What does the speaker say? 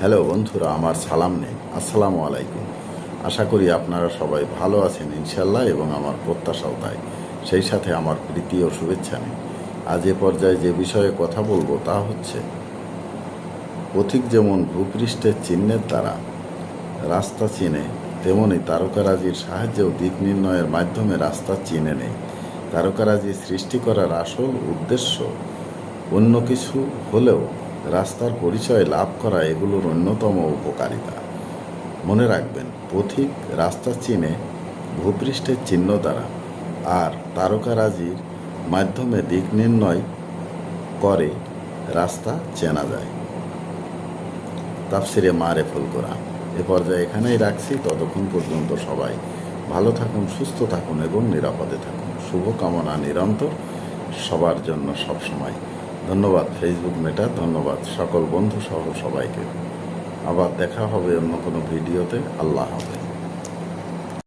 Hello বন্ধুরা, আমার সালাম নেই। আসসালামু আলাইকুম। আশা করি আপনারা সবাই ভালো আছেন ইনশাল্লাহ, এবং আমার প্রত্যাশাও তাই। সেই সাথে আমার প্রীতি ও শুভেচ্ছা নেই। আজ এ পর্যায়ে যে বিষয়ে কথা বলবো তা হচ্ছে, পথিক যেমন ভূপৃষ্ঠের চিহ্নের দ্বারা রাস্তা চিনে, তেমনি তারকারাজির সাহায্যেও দিক নির্ণয়ের মাধ্যমে রাস্তা চিনে নেই। তারকারাজি সৃষ্টি করার আসল উদ্দেশ্য অন্য কিছু হলেও রাস্তার পরিচয় লাভ করা এগুলোর অন্যতম উপকারিতা। মনে রাখবেন, পথিক রাস্তা চিনে ভূপৃষ্ঠের চিহ্ন দ্বারা, আর তারকারাজির মাধ্যমে দিক নির্ণয় করে রাস্তা চেনা যায়। তাফসিরে মারেফুল কোরআন। এ পর্যায়ে এখানেই রাখছি। ততক্ষণ পর্যন্ত সবাই ভালো থাকুন, সুস্থ থাকুন এবং নিরাপদে থাকুন। শুভকামনা নিরন্তর সবার জন্য সবসময়। ধন্যবাদ ফেসবুক মেটা, ধন্যবাদ সকল বন্ধু সহ সবাইকে। আবার দেখা হবে অন্য কোনো ভিডিওতে। আল্লাহ হাফেজ।